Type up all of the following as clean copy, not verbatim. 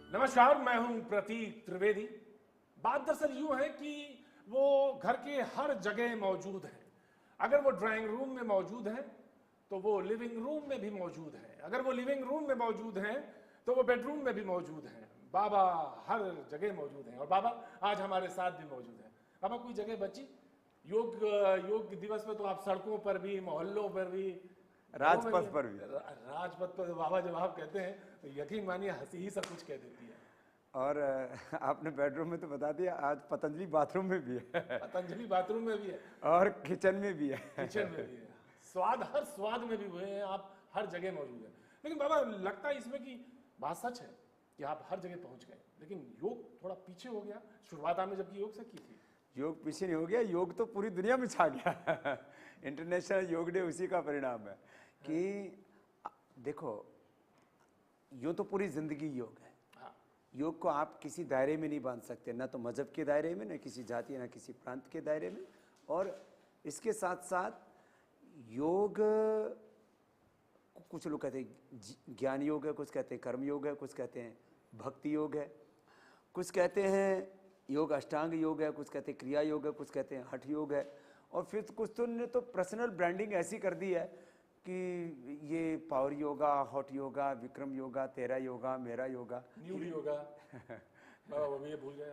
नमस्कार, मैं हूं प्रतीक त्रिवेदी। बात दरअसल यूं है कि वो घर के हर जगह मौजूद है। अगर वो ड्राइंग रूम में मौजूद है तो वो लिविंग रूम में भी मौजूद है। अगर वो लिविंग रूम में मौजूद है तो वो बेडरूम में भी मौजूद है। बाबा हर जगह मौजूद हैं और बाबा आज हमारे साथ भी मौजूद है। बाबा, कोई जगह बची? योग योग दिवस में तो आप सड़कों पर भी, मोहल्लों पर भी, राजपथ पर भी। राजपथ पर बाबा जब आप कहते हैं तो यकीन मानिए हंसी ही सब कुछ कह देती है। और आपने बेडरूम में तो बता दिया, आज पतंजलि बाथरूम में भी है। पतंजलि बाथरूम में भी है और किचन में भी है। किचन में भी है। स्वाद, हर स्वाद में भी हुए हैं आप, हर जगह मौजूद है। लेकिन बाबा, लगता है इसमें कि बात सच है कि आप हर जगह पहुंच गए, लेकिन योग थोड़ा पीछे हो गया। शुरुआत आपने जबकि योग से की थी। योग पीछे नहीं हो गया, योग तो पूरी दुनिया में छा गया। इंटरनेशनल योग डे उसी का परिणाम है कि देखो, यूँ तो पूरी जिंदगी योग है। योग को आप किसी दायरे में नहीं बांध सकते, ना तो मजहब के दायरे में, ना किसी जाति, ना किसी प्रांत के दायरे में। और इसके साथ साथ योग, कुछ लोग कहते हैं ज्ञान योग है, कुछ कहते हैं कर्म योग है, कुछ कहते हैं भक्ति योग है, कुछ कहते हैं योग अष्टांग योग है, कुछ कहते हैं क्रिया योग है, कुछ कहते हैं हठ योग है। और फिर कुछ तो ने तो पर्सनल ब्रांडिंग ऐसी कर दी है कि ये power yoga, hot yoga, Vikram yoga, तेरा योगा, मेरा योगा, न्यूड योगा। बाबा वो भी ये भूल गए,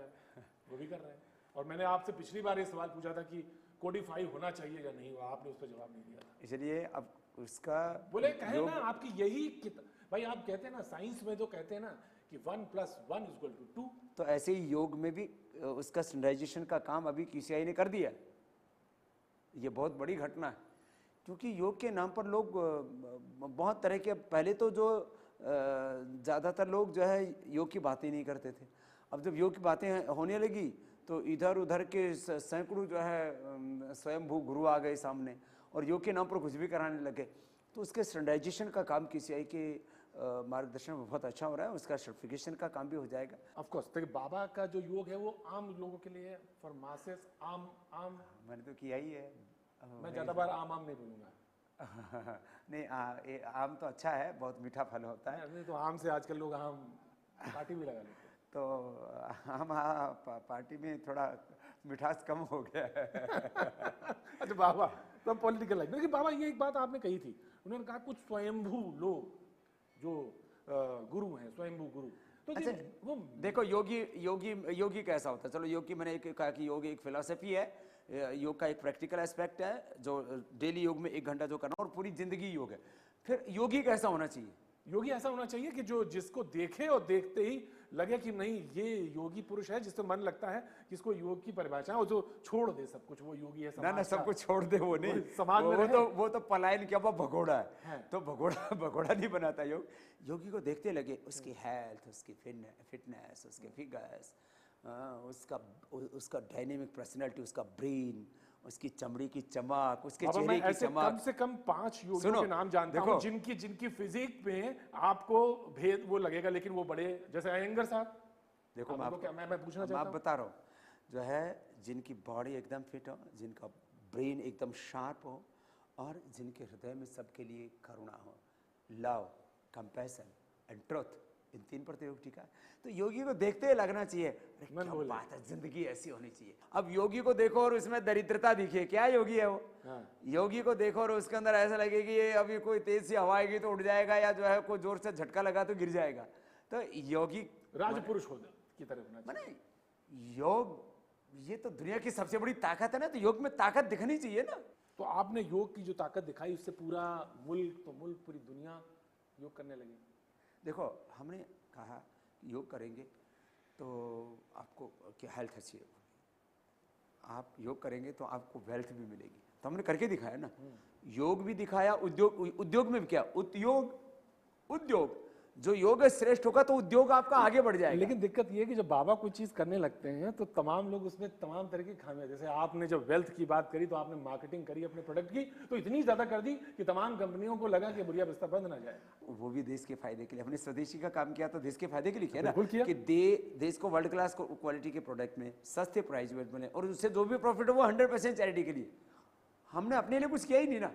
वो भी कर रहे हैं। और मैंने आपसे पिछली बार ये सवाल पूछा था कि कोडिफाई होना चाहिए या नहीं, आपने उस पर जवाब नहीं दिया था। इसलिए अब उसका बोले कहे ना आपकी यही भाई, आप कहते हैं ना साइंस में जो कहते हैं ना कि 1 + 1 = 2, तो ऐसे ही योग में भी उसका स्टैंडर्डाइजेशन का काम अभी QCI ने कर दिया। ये बहुत बड़ी घटना है, क्योंकि योग के नाम पर लोग बहुत तरह के, पहले तो जो ज़्यादातर लोग जो है योग की बातें नहीं करते थे। अब जब योग की बातें होने लगी तो इधर उधर के सैकड़ों जो है स्वयंभू गुरु आ गए सामने और योग के नाम पर कुछ भी कराने लगे। तो उसके स्टैंडर्डाइजेशन का काम QCI के मार्गदर्शन में बहुत अच्छा हो रहा है। उसका सर्टिफिकेशन का काम भी हो जाएगा। Of course. देखिए, बाबा का जो योग है वो आम लोगों के लिए, फॉर मासेस, आम मैंने तो किया ही है। मैं ज्यादा बार आम नहीं बोलूंगा। नहीं, आम तो अच्छा है, बहुत मीठा फल होता है। नहीं तो आम से आजकल लोग आम पार्टी भी लगा लेते हैं। तो आम पार्टी में थोड़ा मिठास कम हो गया है। अच्छा बाबा, तो पॉलिटिकल लाइफ, लेकिन बाबा ये एक बात आपने कही थी, उन्होंने कहा कुछ स्वयंभू लोग जो गुरु हैं, स्वयंभू गुरु। तो अच्छा, वो देखो योगी कैसा होता है। चलो, योग की मैंने एक कहा कि योग एक फिलॉसफी है, योग का एक प्रैक्टिकल एस्पेक्ट है जो डेली योग में 1 घंटा जो करना, और पूरी जिंदगी योग है। फिर योगी कैसा होना चाहिए? योगी ऐसा होना चाहिए कि जो जिसको देखे और देखते ही लगे कि नहीं ये योगी पुरुष है, जिससे मन लगता है कि इसको योग की परिभाषा, और जो छोड़ दे सब कुछ, वो योगी है। ना सब कुछ छोड़ दे, वो नहीं, समाज में वो तो पलायन क्या, वो भगोड़ा है। तो भगोड़ा नहीं बनाता योग। योगी को देखते लगे उसकी हेल्थ, उसकी फिटनेस, उसके फिगर्स, उसका डायनेमिक पर्सनैलिटी, उसका ब्रेन, उसकी चमड़ी की चमक, उसके चेहरे की चमक। कम से कम 5 योगियों के नाम जानता हूं जिनकी फिजिक में आपको भेद वो लगेगा, लेकिन वो बड़े, जैसे अयंगर साहब। देखो मैं पूछना चाहता हूं, मैं बता रहा हूँ, जो है जिनकी बॉडी एकदम फिट हो, जिनका ब्रेन एकदम शार्प हो, और जिनके हृदय में सबके लिए करुणा हो, लव, कंपैशन एंड ट्रुथ, इन 3 पर तो योग टीका है। तो योगी को देखते ही लगना चाहिए क्या बात है, जिंदगी ऐसी होनी चाहिए। अब योगी को देखो और उसमें दरिद्रता दिखे, क्या योगी है वो? योगी को देखो और उसके अंदर ऐसा लगे कि ये अभी कोई तेज सी हवा आएगी तो उड़ जाएगा, या जो है कोई जोर से झटका लगा तो गिर जाएगा। तो योगी राजपुरुष की तरफ माने योग, ये तो दुनिया की सबसे बड़ी ताकत है ना, तो योग में ताकत दिखनी चाहिए ना। तो आपने योग की जो ताकत दिखाई, उससे पूरा मुल्क, तो मुल्क पूरी दुनिया योग करने लगी। देखो, हमने कहा योग करेंगे तो आपको क्या हेल्थ अच्छी होगी, आप योग करेंगे तो आपको वेल्थ भी मिलेगी। तो हमने करके दिखाया ना, योग भी दिखाया, उद्योग में भी क्या, उद्योग जो योग श्रेष्ठ होगा तो उद्योग आपका आगे बढ़ जाएगा। लेकिन दिक्कत ये है कि जब बाबा कोई चीज करने लगते हैं तो तमाम लोग उसमें तमाम तरह की खामियां, जैसे आपने जब वेल्थ की बात करी तो आपने मार्केटिंग करी अपने प्रोडक्ट की, तो इतनी ज्यादा कर दी कि तमाम कंपनियों को लगा कि बुढ़िया बिस्तर बंद ना जाए। वो भी देश के फायदे के लिए, हमने स्वदेशी का काम किया तो देश के फायदे के लिए किया ना, किया। कि देश को वर्ल्ड क्लास क्वालिटी के प्रोडक्ट में सस्ते प्राइस में बने, और उससे जो भी प्रॉफिट हो वो 100% चैरिटी के लिए। हमने अपने लिए कुछ किया ही नहीं ना।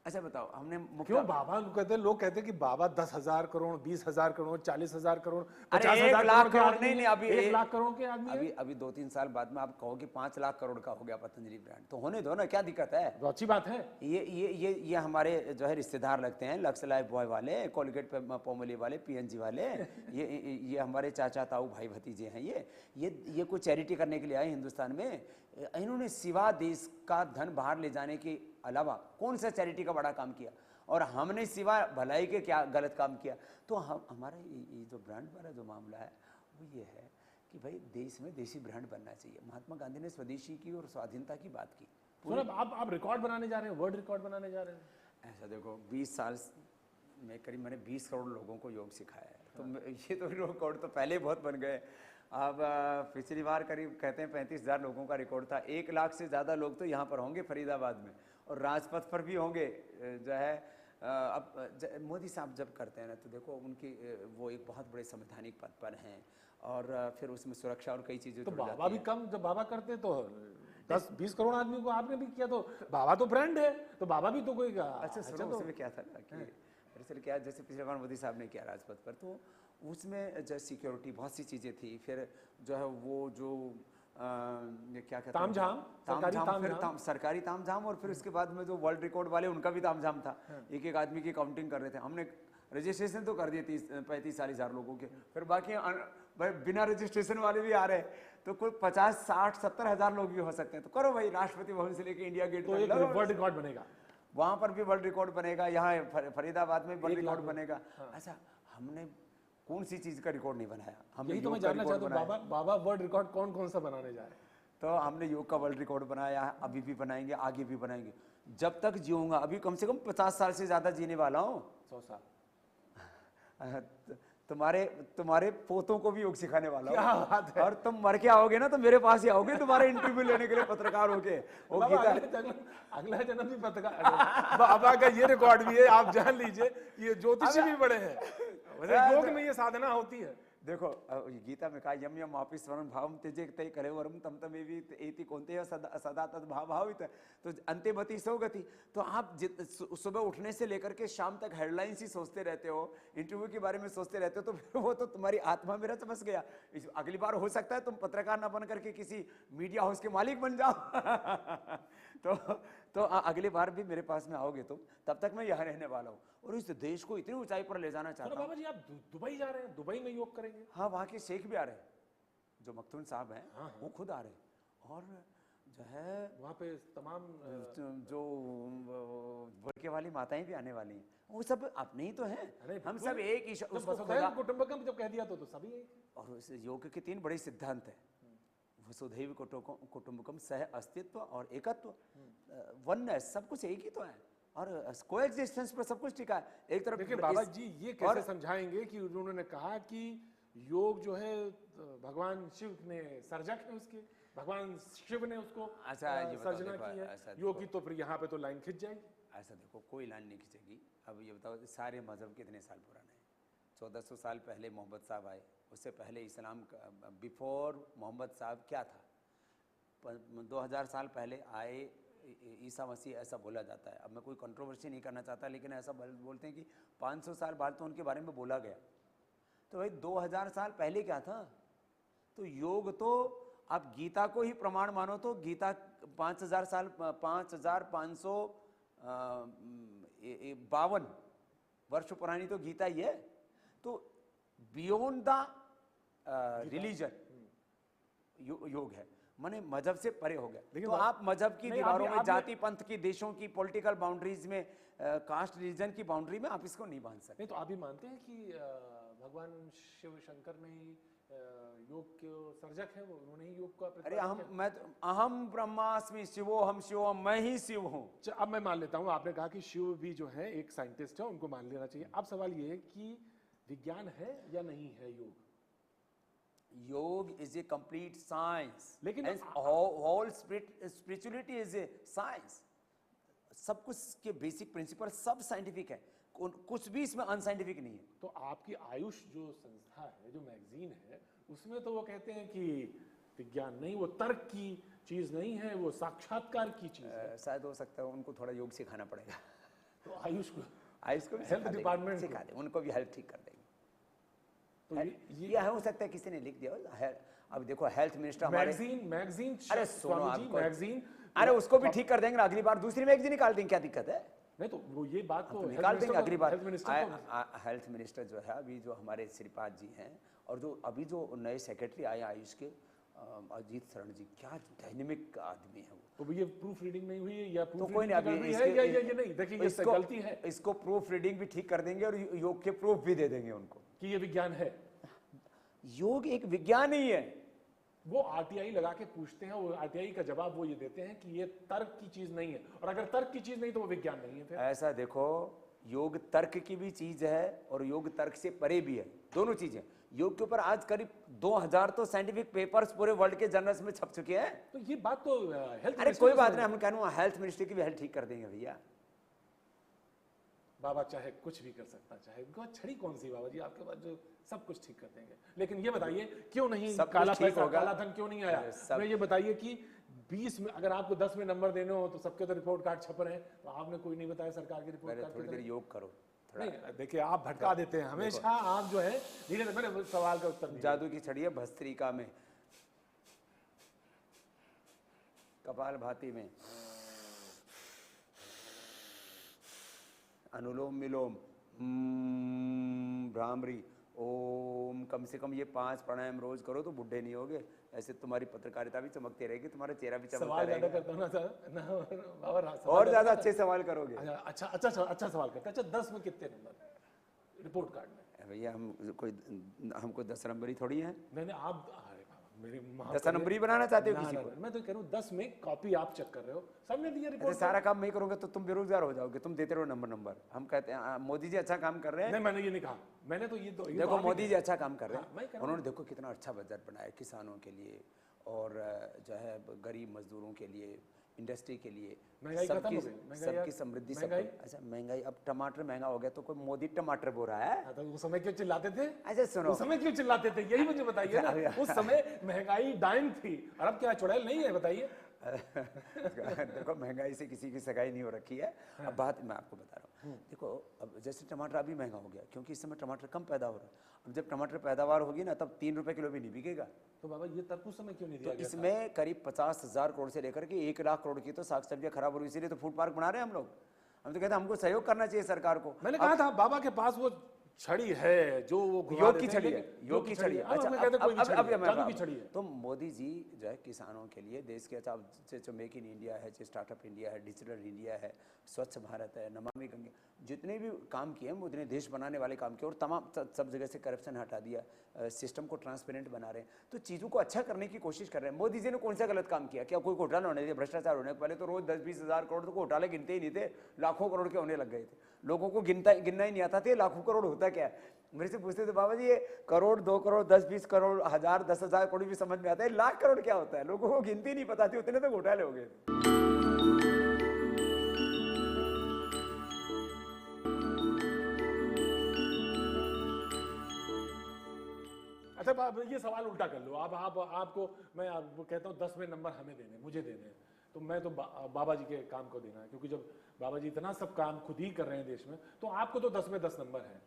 अच्छा बताओ, हमने क्यों बाबा लोग कहते हैं कि बाबा 10,000 करोड़, 20,000 करोड़, 40,000 करोड़, अरे 50,000 1 लाख के करोड़ आदमी नहीं, हैं, अभी 1 लाख करोड़ के आदमी अभी हैं। अभी 2-3 साल बाद में आप कहो कि 5 लाख करोड़ का हो गया पतंजलि ब्रांड, तो होने दो ना, क्या दिक्कत है? तो अच्छी बात है। ये हमारे जो है रिश्तेदार लगते हैं, लक्स लाइफ बॉय वाले, कोलगेट पोमोलिव वाले, पीएनजी वाले, ये हमारे चाचा ताऊ भाई भतीजे हैं। ये कोई चैरिटी करने के लिए आए हिंदुस्तान में। इन्होंने सिवा देश का धन बाहर ले जाने के अलावा कौन सा चैरिटी का बड़ा काम किया, और हमने सिवा भलाई के क्या गलत काम किया? तो हमारा ये जो ब्रांड वाला जो मामला है वो ये है कि भाई देश में देसी ब्रांड बनना चाहिए। महात्मा गांधी ने स्वदेशी की और स्वाधीनता की बात की। सौरभ, आप रिकॉर्ड बनाने जा रहे हैं, वर्ल्ड रिकॉर्ड बनाने जा रहे हैं। ऐसा देखो, 20 साल में करीब मैंने 20 करोड़ लोगों को योग सिखाया है। तो ये तो रिकॉर्ड तो पहले बहुत बन गए। अब पिछली बार करीब कहते हैं 35,000 लोगों का रिकॉर्ड था। 1 लाख से ज़्यादा लोग तो यहाँ पर होंगे फरीदाबाद में, और राजपथ पर भी होंगे। जो है अब मोदी साहब जब करते हैं ना, तो देखो उनकी वो एक बहुत बड़े संवैधानिक पद पर हैं, और फिर उसमें सुरक्षा और कई चीज़ें तो बाबा भी कम, जब बाबा करते तो 10-20 करोड़ आदमी को आपने भी किया, तो बाबा तो ब्रांड है, तो बाबा भी तो कोई अच्छा सुनो, उसमें क्या था ना कि दरअसल क्या, जैसे पिछले बार मोदी साहब ने किया राजपथ पर, तो उसमें जो सिक्योरिटी बहुत सी चीज़ें थी। फिर जो है वो जो क्या कहते हैं, सरकारी तामझाम, और फिर उसके बाद में जो वर्ल्ड रिकॉर्ड वाले उनका भी तामझाम था। एक एक आदमी की काउंटिंग कर रहे थे। हमने रजिस्ट्रेशन तो कर दिए 35-40 लोगों के, फिर बाकी बिना रजिस्ट्रेशन वाले भी आ रहे हैं, तो कुल 50-60-70 हजार लोग भी हो सकते हैं। तो करो भाई, राष्ट्रपति भवन से लेके इंडिया गेट तो एक वर्ल्ड रिकॉर्ड बनेगा, वहां पर भी वर्ल्ड रिकॉर्ड बनेगा, यहाँ फरीदाबाद में वर्ल्ड रिकॉर्ड बनेगा। अच्छा, हमने कौन सी चीज का रिकॉर्ड नहीं बनाया? हमने तो मैं जानना चाहता हूँ, बाबा वर्ल्ड रिकॉर्ड कौन सा बनाने जा रहे हैं? तो हमने योग का वर्ल्ड रिकॉर्ड बनाया है, अभी भी बनाएंगे, आगे भी बनाएंगे, जब तक जीऊंगा। अभी कम से कम 50 साल से ज्यादा जीने वाला हूँ। 100 साल। तुम्हारे पोतों को भी योग सिखाने वाला हूँ। क्या बात है। और तुम मर के आओगे ना, तो मेरे पास ही आओगे तुम्हारे इंटरव्यू लेने के लिए, पत्रकार होके। अगला जन्म भी पत्रकार। बाबा का ये रिकॉर्ड भी है, आप जान लीजिए। ये ज्योतिषी भी बड़े हैं, योग में ये साधना होती है। देखो गीता में कहा, यम यम आपी स्वर्ण भावम त्यजे तय करे वरम तम तम एति कोन्ते सदा तद भाव भावित। तो अंत्यमति सौगति। तो आप सुबह उठने से लेकर के शाम तक हेडलाइंस ही सोचते रहते हो, इंटरव्यू के बारे में सोचते रहते हो, तो फिर वो तो तुम्हारी आत्मा में रच बस गया। अगली बार हो सकता है तुम पत्रकार ना बन करके किसी मीडिया हाउस के मालिक बन जाओ। तो अगली बार भी मेरे पास में आओगे तुम, तब तक मैं यहाँ रहने वाला हूँ, और इस देश को इतनी ऊंचाई पर ले जाना चाहता हूँ। बाबा जी, आप दुबई जा रहे हैं, दुबई में योग करेंगे? हाँ, वहाँ के शेख भी आ रहे हैं, जो मखतून साहब हैं। हाँ, वो खुद आ रहे हैं, और जो है वहाँ पे तमाम जो बुरके वाली माताएं भी आने वाली हैं। वो सब अपने ही तो हैं, हम सब एक ही। कुटुंबकम जब कह दिया तो सभी एक। और इस योग के 3 बड़े सिद्धांत हैं, वसुधैव कुटुंबकम, सह अस्तित्व और एकत्व, वननेस, सब कुछ एक ही तो है, और कोएग्जिस्टेंस पर सब कुछ टिका है। एक तरफ देखिए बाबा जी, ये कैसे समझाएंगे कि उन्होंने कहा कि योग जो है भगवान शिव ने सर्जक है उसके, भगवान शिव ने उसको सर्जना की है। योग की तो फिर यहाँ पे तो लाइन खिंच जाएगी। ऐसा देखो, कोई लाइन नहीं खिंचेगी। अब ये बताओ, सारे मजहब कितने साल पुराने हैं? 1400 साल पहले मोहम्मद साहब आए, उससे पहले इस्लाम का, बिफोर मोहम्मद साहब क्या था? 2000 साल पहले आए ईसा मसीह, ऐसा बोला जाता है। अब मैं कोई कंट्रोवर्सी नहीं करना चाहता, लेकिन ऐसा बोलते हैं कि 500 साल बाद तो उनके बारे में बोला गया। तो भाई 2000 साल पहले क्या था? तो योग तो आप गीता को ही प्रमाण मानो तो गीता 5552 वर्ष पुरानी तो गीता ही है। तो बियॉन्ड द रिलीजन योग है, माने मजहब से परे हो गया। तो आप मजहब की दीवारों में, जाति पंथ की, देशों की पॉलिटिकल बाउंड्रीज में, कास्ट रिलीजन की बाउंड्री में आप इसको नहीं बांध सकते। नहीं, तो आप भी मानते हैं कि भगवान शिव शंकर ने ही योग के सर्जक है, वो उन्होंने ही योग का प्रतिपादन किया। अहम ब्रह्मास्मि शिवो हम शिवो, मैं ही शिव हूँ। अब मैं मान लेता हूँ, आपने कहा कि शिव भी जो है एक साइंटिस्ट है, उनको मान लेना चाहिए। अब सवाल ये है कि विज्ञान है या नहीं है yoga? Yoga is a complete science, लेकिन whole spirituality is a science. सब कुछ के बेसिक प्रिंसिपल सब साइंटिफिक है, कुछ भी इसमें अनसाइंटिफिक नहीं है। तो आपकी आयुष जो संस्था है, जो मैगजीन है, उसमें तो वो कहते हैं कि विज्ञान नहीं, वो तर्क की चीज नहीं है, वो साक्षात्कार की चीज है। शायद हो सकता है उनको थोड़ा योग सिखाना पड़ेगा। तो आयुष को भी हेल्थ डिपार्टमेंट सिखा देंगे, उनको भी हेल्थ ठीक कर देंगे। तो ये हो सकता है किसी ने लिख दिया। अब देखो हेल्थ मिनिस्टर हमारे मैगजीन अरे सुनो आपको, मैगजीन, अरे उसको भी ठीक कर देंगे ना, अगली बार दूसरी मैगजीन निकाल देंगे, क्या दिक्कत है? नहीं तो वो ये बात तो निकाल देंगे अगली बार। हेल्थ हेल्थ मिनिस्टर जो है अभी जो हमारे श्रीपाद जी हैं, और जो अभी जो नए सेक्रेटरी आए आयुष के, अजीत शरण जी, क्या डायनेमिक आदमी है वो। तो ये प्रूफ रीडिंग नहीं हुई है या तो कोई नहीं, अभी ये नहीं देखिए, ये गलती है। इसको प्रूफ रीडिंग भी ठीक कर देंगे और योग के प्रूफ भी दे देंगे उनको कि ये विज्ञान है। योग एक विज्ञान ही है। वो आरटीआई लगा के पूछते हैं, वो आरटीआई का जवाब वो ये देते हैं कि ये तर्क की चीज नहीं है, और अगर तर्क की चीज नहीं तो वो विज्ञान नहीं है। फिर ऐसा देखो, योग तर्क की भी चीज है और योग तर्क से परे भी है, दोनों चीजें। योग के ऊपर आज करीब 2000 तो साइंटिफिक पेपर्स पूरे वर्ल्ड के जर्नल्स में छप चुके हैं। तो ये बात तो हेल्थ, अरे कोई बात नहीं, हम कह रहे हैं हेल्थ मिनिस्ट्री की भी हेल्थ ठीक कर देंगे भैया। बाबा चाहे कुछ भी कर सकता, चाहे छड़ी कौन सी बाबा जी आपके पास जो सब कुछ ठीक कर देंगे। लेकिन ये बताइए क्यों नहीं काला पैसा, काला धन क्यों नहीं आया? मैं ये बताइए कि 20 में अगर आपको 10 में नंबर देने हो तो सबके तो रिपोर्ट कार्ड छप रहे हैं, तो आपने कोई नहीं बताया सरकार के रिपोर्ट कार्ड? थोड़ी देर योग करो। नहीं देखिए, आप भटका देते हैं हमेशा, आप जो है धीरे धीरे। मेरे सवाल का उत्तर जादू की छड़ी है भस्त्रिका में, कपाल भाती में, अनुलोम विलोम, भ्रामरी, ओम, कम से कम ये 5 प्राणायाम रोज करो तो बुढ़े नहीं होगे। ऐसे तुम्हारी पत्रकारिता भी चमकती रहेगी, तुम्हारा चेहरा भी चमकता रहेगा। और ज्यादा अच्छे सवाल करोगे। अच्छा सवाल करते। अच्छा 10 में कितने नंबर रिपोर्ट कार्ड में? भैया हमको 10 नंबरी थोड़ी है। नहीं आप 10 नंबरी बनाना चाहते हो किसी को? मैं तो कह रहा हूँ 10 में कॉपी आप चेक कर रहे हो, सबने दिया रिपोर्ट। सारा काम मैं करूंगा तो तुम बेरोजगार हो जाओगे, तुम देते रहो नंबर। हम कहते हैं मोदी जी अच्छा काम कर रहे हैं। नहीं मैंने ये नहीं कहा, मैंने तो ये देखो मोदी जी अच्छा काम कर रहे हैं, उन्होंने देखो कितना अच्छा बजट बनाया किसानों के लिए और जो है गरीब मजदूरों के लिए, इंडस्ट्री के लिए, सबकी समृद्धि। अच्छा महंगाई, अब टमाटर महंगा हो गया तो कोई मोदी टमाटर बो रहा है? तो उस समय क्यों चिल्लाते थे? अच्छा सुनो, उस समय क्यों चिल्लाते थे यही मुझे बताइए ना। उस समय महंगाई डाइन थी और अब क्या चुड़ैल नहीं है, बताइए। देखो महंगाई से किसी की सगाई नहीं हो रखी है। अब बात मैं आपको बता रहा हूँ, देखो अब जैसे टमाटर अभी महंगा हो गया क्योंकि इस समय टमाटर कम पैदा हो रहा है। अब जब टमाटर पैदावार होगी ना तब 3 रुपए किलो भी नहीं बिकेगा। तो बाबा ये तब उस समय क्यों नहीं दिया गया? इसमें करीब 50,000 करोड़ से लेकर के 1 लाख करोड़ की तो साग सब्जियां खराब हो रही, इसीलिए तो फूड पार्क बना रहे हैं हम लोग। हम तो कहते हैं हमको सहयोग करना चाहिए सरकार को। मैंने कहा था बाबा के पास वो छड़ी है जो वो योग की छड़ी है, योग की छड़ी है। अच्छा अब की छड़ी है। तो मोदी जी जो है किसानों के लिए देश के, अच्छा जो मेक इन इंडिया है, जो स्टार्टअप इंडिया है, डिजिटल इंडिया है, स्वच्छ भारत है, नमामि गंगे, जितने भी काम किए हैं उतने देश बनाने वाले काम किए और तमाम सब जगह से करप्शन हटा दिया, सिस्टम को ट्रांसपेरेंट बना रहे हैं, तो चीज़ों को अच्छा करने की कोशिश कर रहे हैं। मोदी जी ने कौन सा गलत काम किया? क्या कोई घोटाला होने दिया, भ्रष्टाचार होने? पहले तो रोज 10-20 हज़ार करोड़ तो घोटाले गिनते ही नहीं थे, लाखों करोड़ के होने लग गए थे। लोगों को गिनना ही नहीं आता था लाखों करोड़ होता क्या है। मेरे से पूछते थे बाबा जी ये करोड़, 2 करोड़, 10-20 करोड़, 1000, 10,000 करोड़ भी समझ में आता है, लाख करोड़ क्या होता है? लोगों को गिनती नहीं पता थी, उतने तो घोटाले हो गए। अच्छा ये सवाल उल्टा कर लो, आपको मैं आपको कहता हूँ 10 में नंबर हमें देने, मुझे देने हैं, तो मैं तो बाबा जी के काम को देना है, क्योंकि जब बाबा जी इतना सब काम खुद ही कर रहे हैं देश में, तो आपको तो 10 में 10 नंबर है।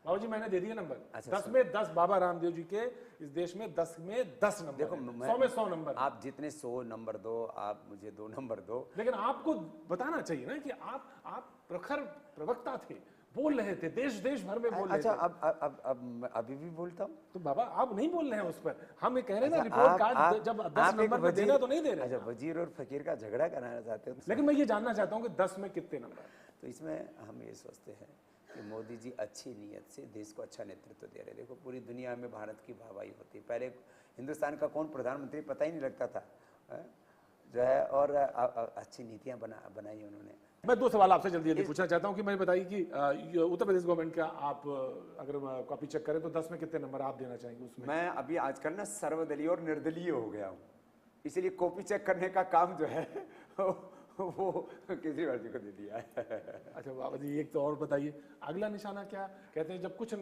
बाबा जी मैंने दे दिया नंबर। अच्छा, 10 में 10 बाबा रामदेव जी के इस देश में 10 में 10 नंबर। देखो 100 में 100 नंबर। आप जितने 100 नंबर दो, आप मुझे 2 नंबर दो, लेकिन आपको बताना चाहिए ना कि आप प्रखर प्रवक्ता थे, बोल रहे थे, देश भर में बोल रहे थे। अच्छा अब अभी भी बोलता हूँ। तो बाबा आप नहीं बोल रहे हैं उस पर, हम ये कह रहे हैं ना रिपोर्ट कार्ड जब 10 नंबर में देना तो नहीं दे रहे। अच्छा वजीर और फकीर का झगड़ा कराना चाहते हो? लेकिन मैं ये जानना चाहता हूँ कि 10 में कितने नंबर? तो इसमें हम ये सोचते हैं कि मोदी जी अच्छी नीयत से देश को अच्छा नेतृत्व दे रहे हैं। देखो पूरी दुनिया में भारत की वाहवाही होती है, पहले हिंदुस्तान का कौन प्रधानमंत्री पता ही नहीं लगता था जो है, और अच्छी नीतियां बनाई उन्होंने। मैं 2 सवाल आपसे जल्दी पूछना चाहता हूँ कि मैं बताइए कि उत्तर प्रदेश गवर्नमेंट का आप अगर कॉपी चेक करें तो 10 में कितने नंबर आप देना चाहेंगे उसमें? मैं अभी आजकल ना सर्वदलीय और निर्दलीय हो गया हूँ, इसलिए कॉपी चेक करने का काम जो है वो केजरीवाल जी को दे दिया है। अच्छा बाबा जी, एक तो और बताइए, अगला निशाना क्या? कहते हैं जब कुछ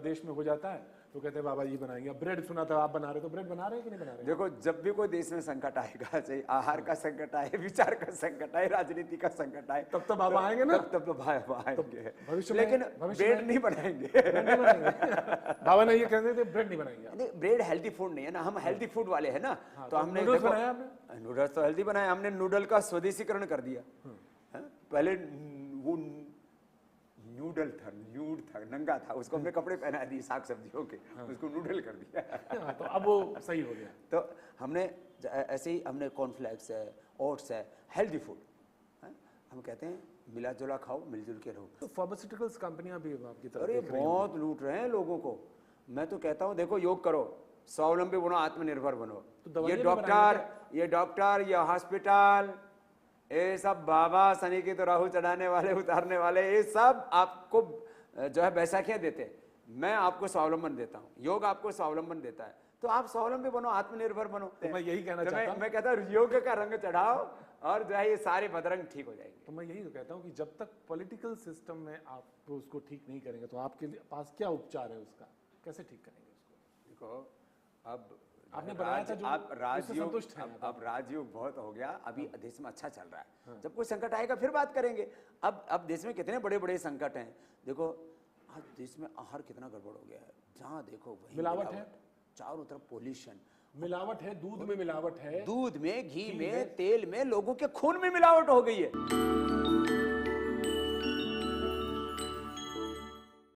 देश में हो जाता है तो कहते हैं बाबा जी बनाएंगे। अब ब्रेड सुना था आप बना रहे, तो ब्रेड बना रहे हैं कि नहीं बना रहे? देखो, जब भी कोई देश में संकट आएगा, चाहे आहार का संकट आए, विचार का संकट आए, राजनीति का संकट आए, तब तो बाबा आएंगे ना। तब तो बाबा आएंगे, भविष्य में, लेकिन भविष्य ब्रेड में नहीं बनाएंगे। ब्रेड नहीं बनाएंगे। बाबा ने ये कहते थे ब्रेड नहीं बनाएंगे। नहीं, ब्रेड हेल्दी फूड नहीं है ना, हम हेल्दी फूड वाले हैं ना। तो हमने नूडल्स देखो, बनाया आपने? नूडल्स तो हेल्दी बनाया हमने, नूडल का स्वदेशीकरण कर दिया। हाँ? पहले वो नूडल था, न्यूड था, नंगा था, उसको हमने कपड़े पहना दिए साग सब्जियों के, उसको नूडल कर दिया। हाँ, तो अब वो सही हो गया। तो हमने ऐसे ही हमने कॉर्नफ्लेक्स है, ओट्स है, हेल्दी फूड। हम कहते हैं मिला जुला खाओ, मिलजुल के रहो। तो फार्मास्यूटिकल्स कंपनियां भी आपकी तरफ अरे देख रही हैं। बहुत लूट रहे हैं लोगों को। मैं तो कहता हूँ देखो, योग करो, स्वावलंबी बनो, आत्मनिर्भर बनो। तो दवाइयाँ ये भी डॉक्टर, ये हॉस्पिटल, ये सब बाबा शनि की तो राहु चढ़ाने वाले, उतारने वाले, ये सब आपको जो है बैसाखियां देते हैं। मैं आपको स्वावलंबन देता हूँ, योग आपको स्वावलंबन देता है। तो आप स्वावलंबी बनो, आत्मनिर्भर बनो। तो मैं यही कहना चाहता हूँ, मैं कहता हूँ योग का रंग चढ़ाओ और जो है ये सारे बदरंग ठीक हो जाएंगे। तो मैं यही तो कहता हूँ कि जब तक पॉलिटिकल सिस्टम में आप उसको ठीक नहीं करेंगे तो आपके पास क्या उपचार है उसका, कैसे ठीक करेंगे उसको? देखो, अब आपने बनाया था जो, आप उससे राजयोग, संतुष्ट हैं आप? अब राजयोग बहुत हो गया, अभी देश में अच्छा चल रहा है। जब कोई संकट आएगा फिर बात करेंगे। अब देश में कितने बड़े बड़े संकट हैं। देखो, आज देश में आहार कितना गड़बड़ हो गया है, जहाँ देखो वही मिलावट है, चारों तरफ पोल्यूशन, मिलावट है, दूध में मिलावट है, दूध में, घी में, तेल में, लोगों के खून में मिलावट हो गई है।